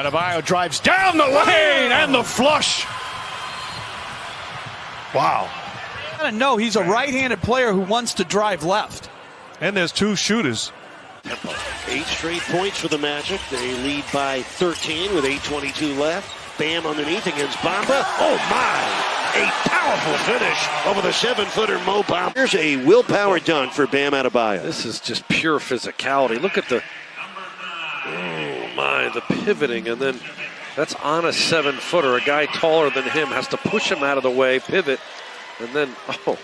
Adebayo drives down the lane and the flush. Wow. I gotta know he's a right-handed player who wants to drive left. And there's two shooters. 8 straight points for the Magic. They lead by 13 with 8:22 left. Bam underneath against Bamba. Oh my! A powerful finish over the 7-footer Mo Bamba. Here's a willpower dunk for Bam Adebayo. This is just pure physicality. Look at the, oh my, the pivoting, and then that's on a 7-footer. A guy taller than him has to push him out of the way, pivot, and then, oh.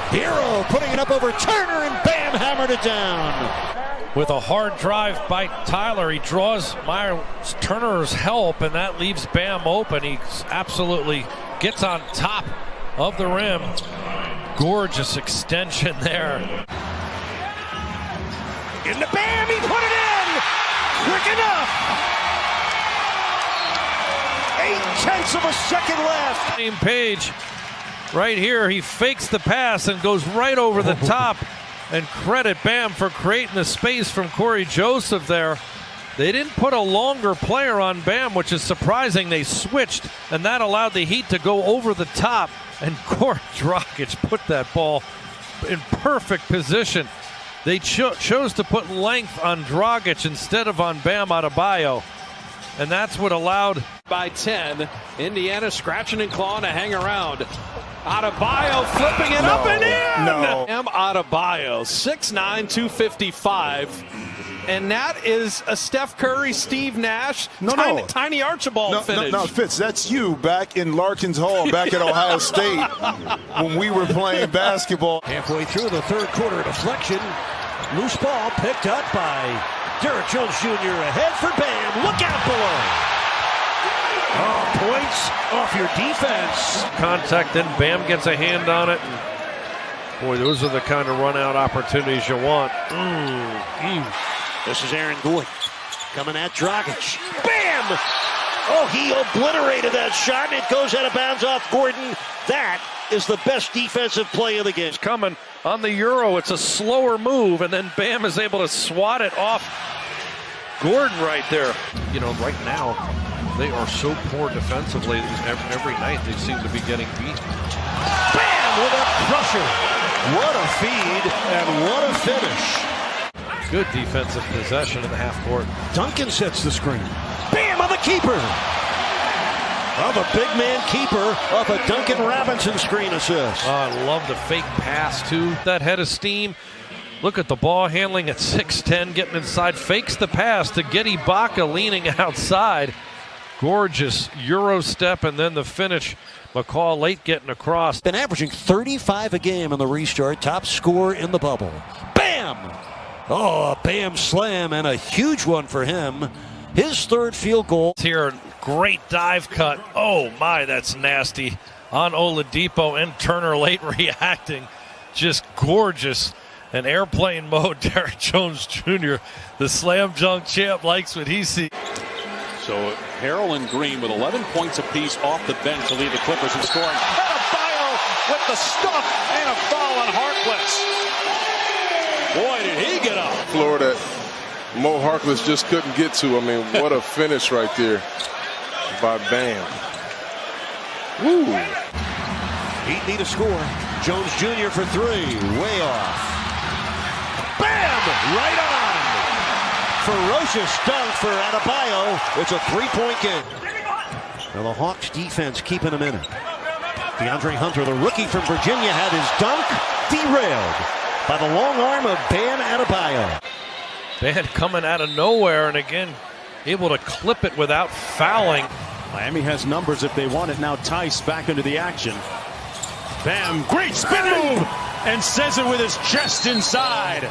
Hero putting it up over Turner, and Bam hammered it down. With a hard drive by Tyler, he draws Myers Turner's help, and that leaves Bam open. He absolutely gets on top of the rim. Gorgeous extension there. Into Bam, he put it in! Quick enough! 0.8 of a second left. Same page right here. He fakes the pass and goes right over the top. And credit Bam for creating the space from Corey Joseph there. They didn't put a longer player on Bam, which is surprising. They switched, and that allowed the Heat to go over the top. And Corey Dragic put that ball in perfect position. They chose to put length on Dragic instead of on Bam Adebayo. And that's what allowed. By 10, Indiana scratching and clawing to hang around. Adebayo flipping it up and in! No. Bam Adebayo, 6'9", 255. And that is a Steph Curry, Steve Nash, tiny Archibald finish. No, Fitz, that's you back in Larkins Hall, back at Ohio State, when we were playing basketball. Halfway through the third quarter, deflection. Loose ball picked up by Derrick Jones Jr. Ahead for Bam. Look out below. Oh, points off your defense. Contact, then Bam gets a hand on it. Boy, those are the kind of run-out opportunities you want. This is Aaron Gordon coming at Dragic. Bam! Oh, he obliterated that shot, and it goes out of bounds off Gordon. That is the best defensive play of the game. Coming on the Euro, it's a slower move, and then Bam is able to swat it off Gordon right there. You know, right now, they are so poor defensively. Every night they seem to be getting beat. Bam with a crusher. What a feed and what a finish. Good defensive possession in the half court. Duncan sets the screen. Bam on the keeper. Of a big man keeper of a Duncan Robinson screen assist. Oh, I love the fake pass too. That head of steam. Look at the ball handling at 6'10", getting inside. Fakes the pass to get Ibaka leaning outside. Gorgeous Euro step, and then the finish. McCall late getting across. Been averaging 35 a game in the restart. Top scorer in the bubble. Bam! Oh, a Bam slam, and a huge one for him. His third field goal. Here, great dive cut. Oh my, that's nasty. On Oladipo and Turner late reacting. Just gorgeous. An airplane mode. Derrick Jones Jr., the slam dunk champ, likes what he sees. So Harrell and Green with 11 points apiece off the bench to lead the Clippers in scoring. Adebayo with the stuff and a foul on Harkless. Boy, did he get up. Floor that Mo Harkless just couldn't get to. I mean, what a finish right there by Bam. Woo. Heat need a score. Jones Jr. for three. Way off. Bam! Right on! Ferocious dunk for Adebayo. It's a three-point game. Now the Hawks defense keeping him in it. DeAndre Hunter, the rookie from Virginia, had his dunk derailed by the long arm of Bam Adebayo. Bam coming out of nowhere, and again, able to clip it without fouling. Miami has numbers if they want it. Now Tice back into the action. Bam, great spin move, and says it with his chest inside.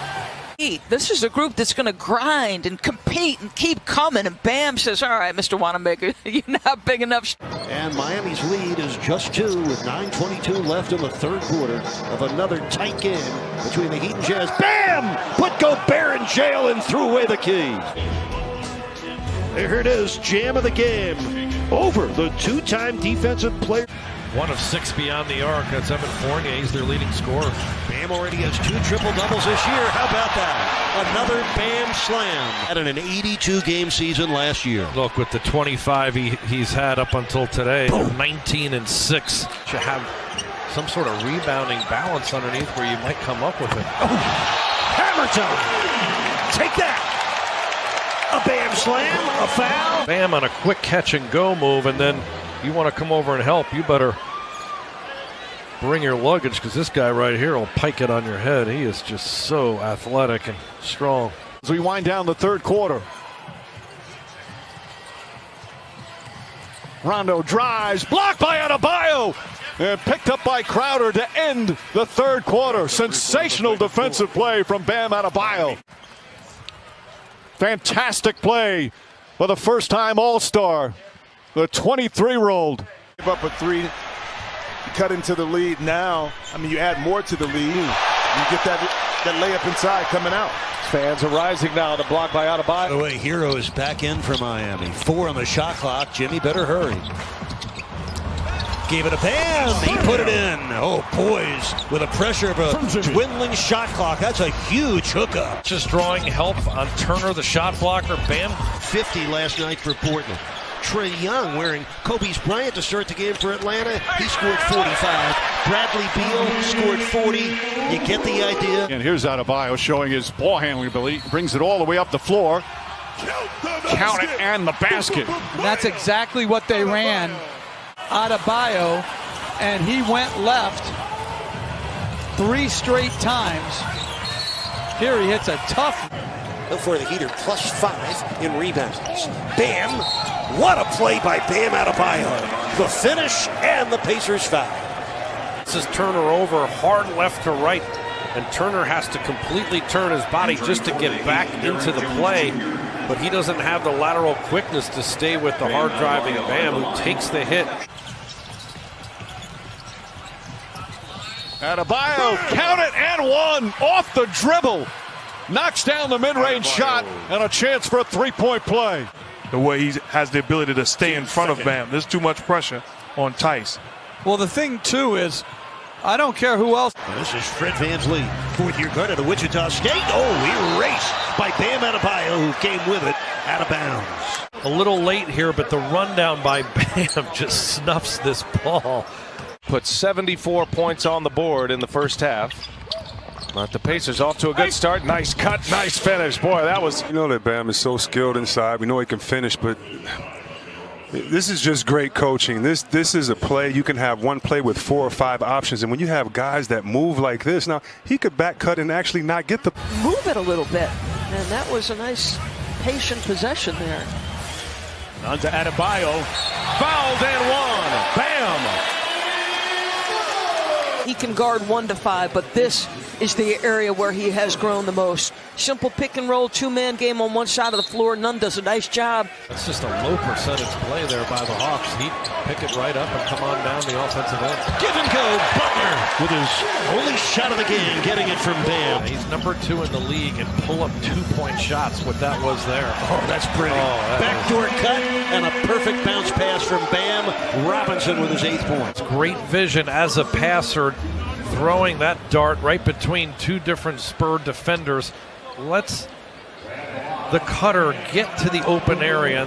This is a group that's going to grind and compete and keep coming. And Bam says, all right, Mr. Wanamaker, you're not big enough. And Miami's lead is just 2 with 9:22 left in the third quarter of another tight game between the Heat and Jazz. Bam! Put Gobert in jail and threw away the key. There it is, jam of the game. Over the two-time defensive player. 1 of 6 beyond the arc. That's Evan Fournier. He's their leading scorer. Bam already has 2 triple-doubles this year. How about that? Another Bam slam. Had an 82-game season last year. Look, with the 25 he's had up until today, 19 and 6. Should have some sort of rebounding balance underneath where you might come up with it. Hammer time. Take that. A Bam slam, a foul. Bam on a quick catch and go move, and then you want to come over and help, you better bring your luggage, because this guy right here will pike it on your head. He is just so athletic and strong. As we wind down the third quarter. Rondo drives, blocked by Adebayo, and picked up by Crowder to end the third quarter. Sensational defensive play from Bam Adebayo. Fantastic play for the first-time All-Star, the 23-year-old. Give up a 3, cut into the lead now. I mean, you add more to the lead. You get that layup inside coming out. Fans are rising now. The block by Adebayo. By the way, Hero is back in for Miami. 4 on the shot clock. Jimmy better hurry. Gave it a Bam. He put it in. Oh, poised with the pressure of a dwindling shot clock. That's a huge hookup. Just drawing help on Turner, the shot blocker. Bam. 50 last night for Portland. Trae Young wearing Kobe's Bryant to start the game for Atlanta. He scored 45. Bradley Beal scored 40. You get the idea. And here's Adebayo showing his ball handling ability. Brings it all the way up the floor. Count it and the basket. And that's exactly what they ran. Adebayo, and he went left 3 straight times. Here he hits a tough. For the Heater, +5 in rebounds. Bam! What a play by Bam Adebayo. The finish and the Pacers foul. This is Turner over hard left to right, and Turner has to completely turn his body just to get back into the play, but he doesn't have the lateral quickness to stay with the hard driving Bam, who takes the hit. Adebayo, count it and one off the dribble. Knocks down the mid-range shot and a chance for a 3-point play. The way he has the ability to stay in front of Bam. There's too much pressure on Tice. Well, the thing, too, is I don't care who else. This is Fred VanVleet, 4th-year guard out of Wichita State. Oh, erased by Bam Adebayo, who came with it out of bounds. A little late here, but the rundown by Bam just snuffs this ball. Put 74 points on the board in the first half. But the Pacers off to a good start. Nice cut, nice finish. Boy, that was... You know that Bam is so skilled inside. We know he can finish, but this is just great coaching. This is a play. You can have one play with 4 or 5 options, and when you have guys that move like this, now he could back cut and actually not get the... Move it a little bit, and that was a nice patient possession there. On to Adebayo. Fouled and one. Bam! He can guard 1 to 5, but this is the area where he has grown the most. Simple pick and roll, 2-man game on one side of the floor. Nunn does a nice job. That's just a low percentage play there by the Hawks. He'd pick it right up and come on down the offensive end. Give and go, Butler with his only shot of the game, getting it from Bam. He's number 2 in the league and pull up 2-point shots. What that was there. Oh, that's pretty. Backdoor cut and a perfect bounce pass from Bam. Robinson with his 8th point. Great vision as a passer, throwing that dart right between 2 different Spur defenders. Lets the cutter get to the open area. And